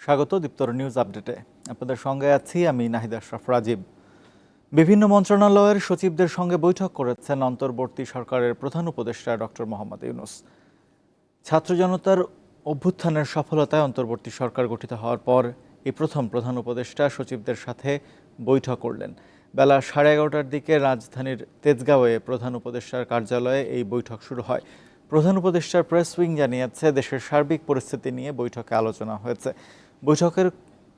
স্বাগত দীপ্তর নিউজ আপডেটে। আপনাদের সঙ্গে আছি আমি নাহিদ আশরাফ রাজীব। বিভিন্ন মন্ত্রণালয়ের সচিবদের সঙ্গে বৈঠক করেছেন অন্তর্বর্তী সরকারের প্রধান উপদেষ্টা ডক্টর মোহাম্মদ ইউনূস। ছাত্র জনতার অভ্যুত্থানের সফলতায় অন্তর্বর্তী সরকার গঠিত হওয়ার পর এই প্রথম প্রধান উপদেষ্টা সচিবদের সাথে বৈঠক করলেন। বেলা 11:30টার দিকে রাজধানীর তেজগাঁওয়ে প্রধান উপদেষ্টার কার্যালয়ে এই বৈঠক শুরু হয়। প্রধান উপদেষ্টার প্রেস উইং জানিয়েছে, দেশের সার্বিক পরিস্থিতি নিয়ে বৈঠকে আলোচনা হয়েছে। বৈঠকের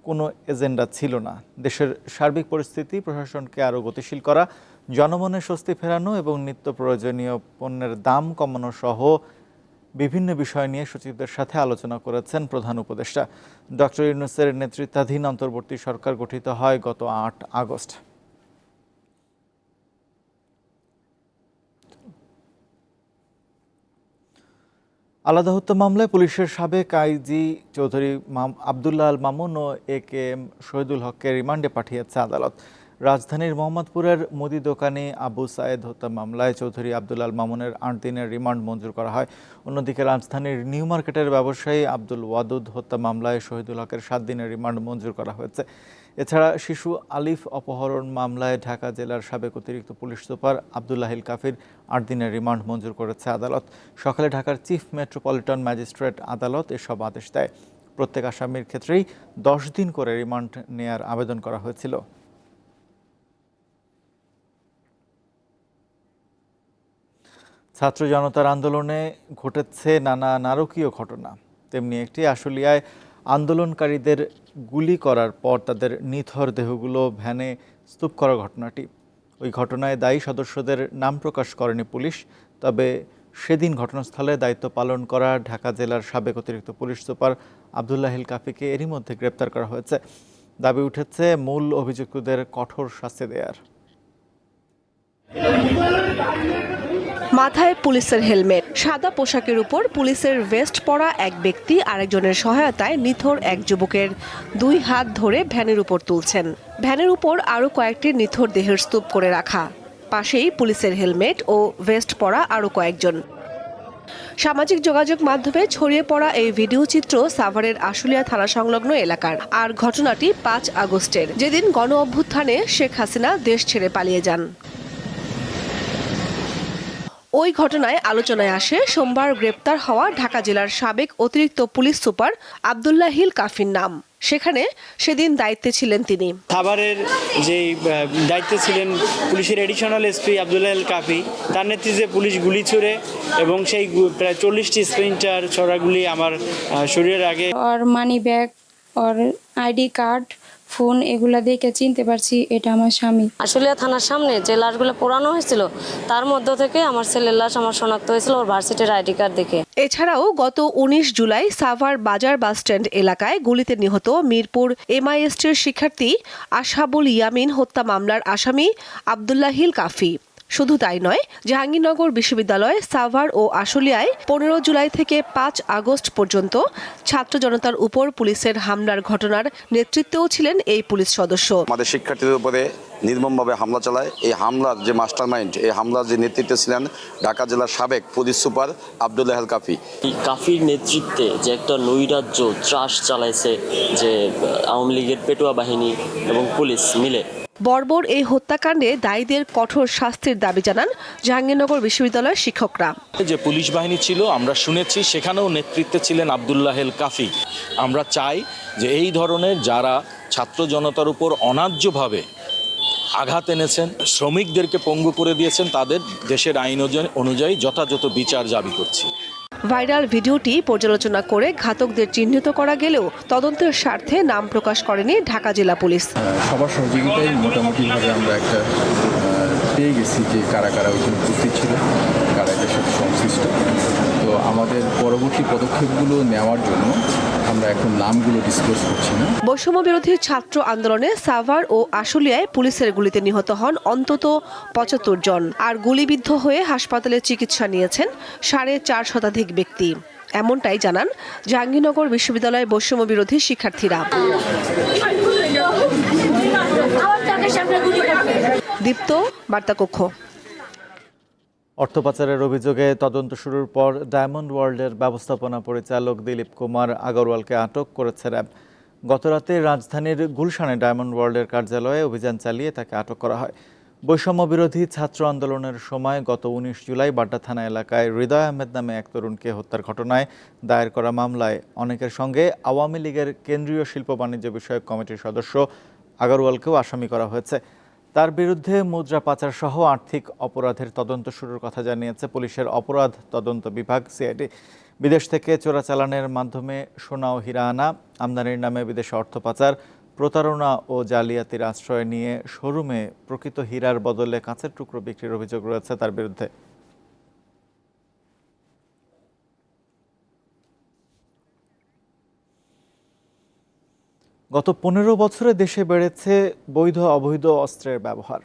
কোনো এজেন্ডা ছিল না। দেশের সার্বিক পরিস্থিতি, প্রশাসনকে আরও গতিশীল করা, জনমনে স্বস্তি ফেরানো এবং নিত্য প্রয়োজনীয় পণ্যের দাম কমানো সহ বিভিন্ন বিষয় নিয়ে সচিবদের সাথে আলোচনা করেছেন প্রধান উপদেষ্টা। ডক্টর ইউনূসের নেতৃত্বাধীন অন্তর্বর্তী সরকার গঠিত হয় গত ৮ আগস্ট। আলাদা হত্যা মামলায় পুলিশের সাবেক আইজি চৌধুরী আবদুল্লাহ আল মামুন ও AKM শহীদুল হককে রিমান্ডে পাঠিয়েছে আদালত। রাজধানীর মোহাম্মদপুরের মুদি দোকানে আবু সায়েদ হত্যা মামলায় চৌধুরী আবদুল্লাহ আল মামুনের 8 দিনের রিমান্ড মঞ্জুর করা হয়। অন্যদিকে রাজধানীর নিউ মার্কেটের ব্যবসায়ী আব্দুল ওয়াদুদ হত্যা মামলায় শহীদুল হকের 7 দিনের রিমান্ড মঞ্জুর করা হয়েছে। এছাড়া শিশু আলিফ অপহরণ মামলায় ঢাকা জেলার সাবেক অতিরিক্ত পুলিশ সুপার আবদুল্লাহিল কাফির 8 দিনের রিমান্ড মঞ্জুর করেছে আদালত। সকালে ঢাকার চিফ মেট্রোপলিটন ম্যাজিস্ট্রেট আদালত এসব আদেশ দেয়। প্রত্যেক আসামির ক্ষেত্রেই 10 দিন করে রিমান্ড নেয়ার আবেদন করা হয়েছিল। ছাত্র জনতার আন্দোলনে ঘটেছে নানা নারকীয় ঘটনা। তেমনি একটি আশুলিয়ায় আন্দোলনকারীদের গুলি করার পর তাদের নিথর দেহগুলো ভ্যানে স্তূপ করার ঘটনাটি। ওই ঘটনায় দায়ী সদস্যদের নাম প্রকাশ করেনি পুলিশ। তবে সেদিন ঘটনাস্থলে দায়িত্ব পালন করা ঢাকা জেলার সাবেক অতিরিক্ত পুলিশ সুপার আবদুল্লাহিল কাফিকে এরই মধ্যে গ্রেপ্তার করা হয়েছে। দাবি উঠেছে মূল অভিযুক্তদের কঠোর শাস্তি দেওয়ার। মাথায় পুলিশের হেলমেট, সাদা পোশাকের উপর পুলিশের ভেস্ট পরা এক ব্যক্তি আরেকজনের সহায়তায় নিথর এক যুবকের 2 হাত ধরে ভ্যানের উপর তুলছেন। ভ্যানের উপর আরও কয়েকটি নিথর দেহের স্তূপ করে রাখা, পাশেই পুলিশের হেলমেট ও ভেস্ট পরা আরও কয়েকজন। সামাজিক যোগাযোগ মাধ্যমে ছড়িয়ে পড়া এই ভিডিও চিত্র সাভারের আশুলিয়া থানা সংলগ্ন এলাকার। আর ঘটনাটি 5 আগস্টের, যেদিন গণ অভ্যুত্থানে শেখ হাসিনা দেশ ছেড়ে পালিয়ে যান। ওই ঘটনায় আলোচনায় আসে সোমবার গ্রেপ্তার হওয়া ঢাকা জেলার সাবেক অতিরিক্ত পুলিশ সুপার আবদুল্লাহিল কাফির নাম। সেখানে সেদিন দায়িত্বে ছিলেন তিনি। সাভারের যে দায়িত্বে ছিলেন পুলিশের এডিশনাল এসপি আবদুল্লাহিল কাফি, তার নেতৃত্বে পুলিশ গুলি ছুড়ে এবং সেই প্রায় 40টি স্প্রিন্টার ছড়াগুলি আমার শরীরের আগে। ওর মানি ব্যাগ, ওর আইডি কার্ড, ফোন, এগুলা দেখে চিনতে পারছি এটা আমার স্বামী। আশুলিয়া থানার সামনে যে লাশগুলো পোড়ানো হয়েছিল তার মধ্য থেকে আমার ছেলের লাশ আমার শনাক্ত হয়েছিল ওর ভার্সিটির আইডি কার্ড দেখে। এছাড়াও গত 19 জুলাই সাভার বাজার বাসস্ট্যান্ড এলাকায় গুলিতে নিহত মিরপুর MISTর শিক্ষার্থী আসহাবুল ইয়ামিন হত্যা মামলার আসামি আবদুল্লাহিল কাফি। শুধু তাই নয়, জাহাঙ্গীরনগর বিশ্ববিদ্যালয়, সাভার ও আশুলিয়ায় 15 জুলাই থেকে 5 আগস্ট পর্যন্ত ছাত্র জনতার উপর পুলিশের হামলার ঘটনার নেতৃত্বেও ছিলেন এই পুলিশ সদস্য। আমাদের শিক্ষার্থীদের উপরে নির্মমভাবে হামলা চালায়। এই হামলার যে মাস্টারমাইন্ড, এই হামলার যে নেতৃত্বে ছিলেন ঢাকা জেলার সাবেক পুলিশ সুপার আবদুল্লাহিল কাফি। এই কাফির নেতৃত্বে যে একটা নৈরাজ্য ত্রাস চালাইছে, যে আওয়ামী লীগের পেটুয়া বাহিনী এবং পুলিশ মিলে, বর্বর এই হত্যাকাণ্ডে দায়ীদের কঠোর শাস্তির দাবি জানান জাহাঙ্গীরনগর বিশ্ববিদ্যালয়ের শিক্ষকরা। যে পুলিশ বাহিনী ছিল আমরা শুনেছি, সেখানেও নেতৃত্বে ছিলেন আবদুল্লাহিল কাফি। আমরা চাই যে এই ধরনের যারা ছাত্র জনতার উপর অন্যায্যভাবে আঘাত এনেছেন, শ্রমিকদেরকে পঙ্গু করে দিয়েছেন, তাদের দেশের আইন অনুযায়ী যথাযথ বিচার দাবি করছি। ভাইরাল ভিডিওটি পর্যালোচনা করে ঘাতকদের চিহ্নিত করা গেলেও তদন্তের স্বার্থে নাম প্রকাশ করেনি ঢাকা জেলা পুলিশ। সবার সহযোগিতায় মোটামুটিভাবে আমরা একটা পেয়ে গেছি যে কারা কারা ওইখানে উপস্থিত ছিল, কারা এটার সাথে সংশ্লিষ্ট। তো আমাদের পরবর্তী পদক্ষেপগুলো নেওয়ার জন্য আমরা এখন নামগুলো ডিসক্লোজ করছি না। বৈষম্য বিরোধী ছাত্র আন্দোলনে সাভার ও আশুলিয়ায় পুলিশের গুলিতে নিহত হন অন্তত 75 জন, আর গুলিবিদ্ধ হয়ে হাসপাতালে চিকিৎসা নিয়েছেন 4.5 শতাধিক ব্যক্তি। এমনটাই জানান জাহাঙ্গীরনগর বিশ্ববিদ্যালয়ের বৈষম্য বিরোধী শিক্ষার্থীরা। দীপ্ত, বার্তা কক্ষ। অর্থ পাচারের অভিযোগে তদন্ত শুরুর পর ডায়মন্ড ওয়ার্ল্ডের ব্যবস্থাপনা পরিচালক দিলীপ কুমার আগরওয়ালকে আটক করেছে র্যাব। গতরাতে রাজধানীর গুলশানে ডায়মন্ড ওয়ার্ল্ডের কার্যালয়ে অভিযান চালিয়ে তাকে আটক করা হয়। বৈষম্য বিরোধী ছাত্র আন্দোলনের সময় গত ১৯ জুলাই বাড্ডা থানা এলাকায় হৃদয় আহমেদ নামে এক তরুণকে হত্যার ঘটনায় দায়ের করা মামলায় অনেকের সঙ্গে আওয়ামী লীগের কেন্দ্রীয় শিল্প বাণিজ্য বিষয়ক কমিটির সদস্য আগারওয়ালকেও আসামি করা হয়েছে। তার বিরুদ্ধে মুদ্রা পাচার সহ আর্থিক অপরাধের তদন্ত শুরুর কথা জানিয়েছে পুলিশের অপরাধ তদন্ত বিভাগ সিআইডি। বিদেশ থেকে চোরাচালানের মাধ্যমে সোনা ও হীরা আনা, আমদানির নামে বিদেশে অর্থ পাচার, প্রতারণা ও জালিয়াতির আশ্রয় নিয়ে শোরুমে প্রকৃত হীরার বদলে কাঁচের টুকরো বিক্রির অভিযোগ রয়েছে তার বিরুদ্ধে। গত ১৫ বছরে দেশে বেড়েছে বৈধ অবৈধ অস্ত্রের ব্যবহার।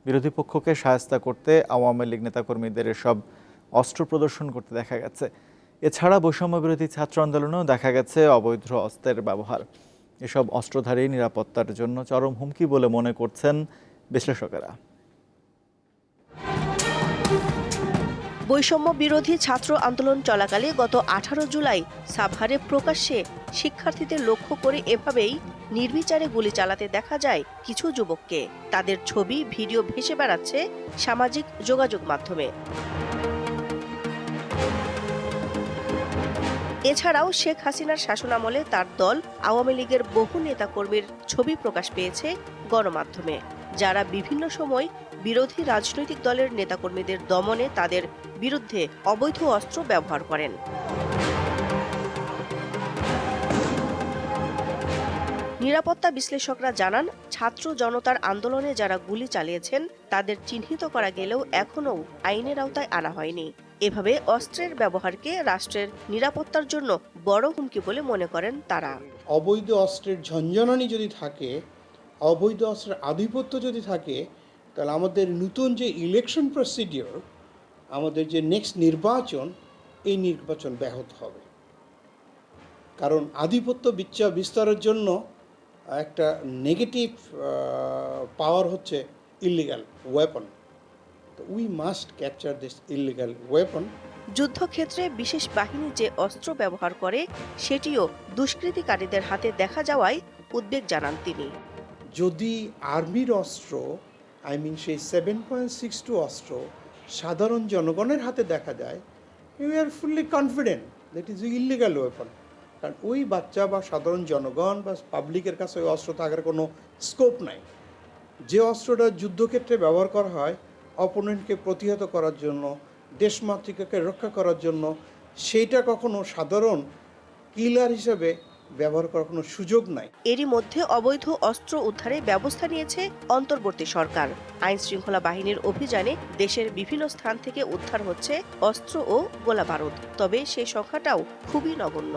বিরোধী পক্ষকে শায়েস্তা করতে আওয়ামী লীগ নেতাকর্মীদের এসব অস্ত্র প্রদর্শন করতে দেখা গেছে। এছাড়া বৈষম্য বিরোধী ছাত্র আন্দোলনেও দেখা গেছে অবৈধ অস্ত্রের ব্যবহার। এসব অস্ত্রধারী নিরাপত্তার জন্য চরম হুমকি বলে মনে করছেন বিশ্লেষকেরা। বৈষম্য বিরোধী ছাত্র আন্দোলন চলাকালে গত 18 জুলাই সাভারে প্রকাশ্যে শিক্ষার্থীদের লক্ষ্য করে এভাবেই নির্বিচারে গুলি চালাতে দেখা যায় কিছু যুবককে। তাদের ছবি, ভিডিও ভেসে বেড়াচ্ছে সামাজিক যোগাযোগ মাধ্যমে। এছাড়াও শেখ হাসিনার শাসনামলে তার দল আওয়ামী লীগের বহু নেতাকর্মীর ছবি প্রকাশ পেয়েছে গণমাধ্যমে, যারা বিভিন্ন সময় বিরোধী রাজনৈতিক দলের নেতাকর্মীদের দমনে তাদের বিরুদ্ধে অবৈধ অস্ত্র ব্যবহার করেন। নিরাপত্তা বিশ্লেষকরা জানান, ছাত্র জনতার আন্দোলনে যারা গুলি চালিয়েছেন তাদের চিহ্নিত করা গেলেও এখনও আইনের আওতায় আনা হয়নি। এভাবে অস্ত্রের ব্যবহারকে রাষ্ট্রের নিরাপত্তার জন্য বড় হুমকি বলে মনে করেন তারা। অবৈধ অস্ত্রের ঝঞ্ঝনানি যদি থাকে, অবৈধ অস্ত্রের আধিপত্য যদি থাকে, তাহলে আমাদের নতুন যে ইলেকশন প্রসিডিওর, আমাদের যে নেক্সট নির্বাচন, এই নির্বাচন ব্যাহত হবে। কারণ আধিপত্য বিস্তারের জন্য একটা নেগেটিভ পাওয়ার হচ্ছে ইলিগাল ওয়েপন। তো we must capture this illegal weapon. যুদ্ধক্ষেত্রে বিশেষ বাহিনী যে অস্ত্র ব্যবহার করে সেটিও দুষ্কৃতিকারীদের হাতে দেখা যাওয়ায় উদ্বেগ জানান তিনি। যদি আর্মির অস্ত্র, সেই 7.62 অস্ত্র সাধারণ জনগণের হাতে দেখা যায়, you are fully confident that is illegal weapon. কারণ ওই বাচ্চা বা সাধারণ জনগণ বা পাবলিকের কাছে ওই অস্ত্র থাকার কোনো স্কোপ নাই। যে অস্ত্রটা যুদ্ধক্ষেত্রে ব্যবহার করা হয় অপোনেন্টকে প্রতিহত করার জন্য, দেশমাতৃকাকে রক্ষা করার জন্য, সেইটা কখনো সাধারণ কিলার হিসেবে ব্যবহার করার কোনো সুযোগ নাই। এরই মধ্যে অবৈধ অস্ত্র উদ্ধারে ব্যবস্থা নিয়েছে অন্তর্বর্তী সরকার। আইন শৃঙ্খলা বাহিনীর অভিযানে দেশের বিভিন্ন স্থান থেকে উদ্ধার হচ্ছে অস্ত্র ও গোলাবারুদ, তবে সেই সংখ্যাটাও খুবই নগণ্য।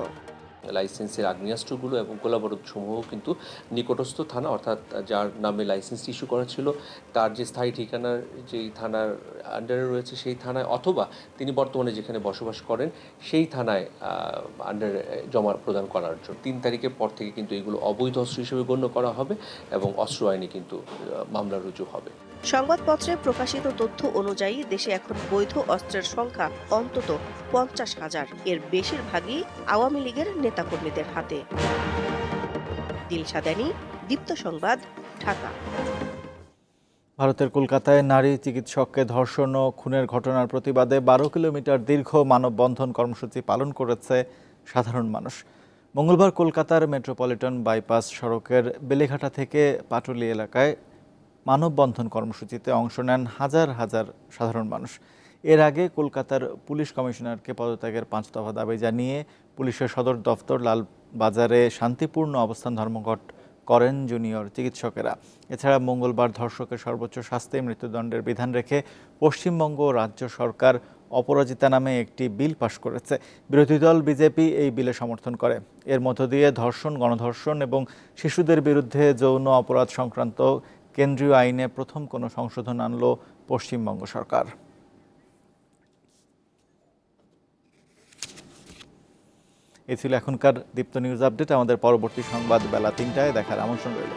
লাইসেন্সের আগ্নেয়াস্ত্রগুলো এবং গোলাবারুদ সমূহ কিন্তু নিকটস্থ থানা, অর্থাৎ যার নামে লাইসেন্স ইস্যু করা ছিল তার যে স্থায়ী ঠিকানার যেই থানার আন্ডারে রয়েছে সেই থানায়, অথবা তিনি বর্তমানে যেখানে বসবাস করেন সেই থানায় আন্ডারে জমা প্রদান করার জন্য 3 তারিখের পর থেকে কিন্তু এগুলো অবৈধ অস্ত্র হিসেবে গণ্য করা হবে এবং অস্ত্র আইনে কিন্তু মামলা রুজু হবে। সংবাদপত্রে প্রকাশিত তথ্য অনুযায়ী দেশে এখন বৈধ অস্ত্রের সংখ্যা অন্তত 50,000। এর বেশিরভাগই আওয়ামী লীগের নেতাকর্মীদের হাতে। দিলশাদানি, দীপ্ত সংবাদ, ঢাকা। ভারতের কলকাতায় নারী চিকিৎসককে ধর্ষণ ও খুনের ঘটনার প্রতিবাদে 12 কিলোমিটার দীর্ঘ মানববন্ধন কর্মসূচি পালন করেছে সাধারণ মানুষ। মঙ্গলবার কলকাতার মেট্রোপলিটন বাইপাস সড়কের বেলেঘাটা থেকে পাটুলি এলাকায় মানববন্ধন কর্মসূচিতে অংশ নেন হাজার হাজার সাধারণ মানুষ। এর আগে কলকাতার পুলিশ কমিশনারকে পদত্যাগের 5 দফা দাবি জানিয়ে পুলিশের সদর দফতর লালবাজারে শান্তিপূর্ণ অবস্থান ধর্মঘট করেন জুনিয়র চিকিৎসকেরা। এছাড়া মঙ্গলবার ধর্ষকের সর্বোচ্চ শাস্তি মৃত্যুদণ্ডের বিধান রেখে পশ্চিমবঙ্গ রাজ্য সরকার অপরাজিতা নামে একটি বিল পাশ করেছে। বিরোধী দল বিজেপি এই বিলে সমর্থন করে। এর মধ্য দিয়ে ধর্ষণ, গণধর্ষণ এবং শিশুদের বিরুদ্ধে যৌন অপরাধ সংক্রান্ত কেন্দ্রীয় আইনে প্রথম কোনো সংশোধন আনল পশ্চিমবঙ্গ সরকার। এই ছিল এখনকার দীপ্ত নিউজ আপডেট। আমাদের পরবর্তী সংবাদ বেলা 3টায় দেখার আমন্ত্রণ রইল।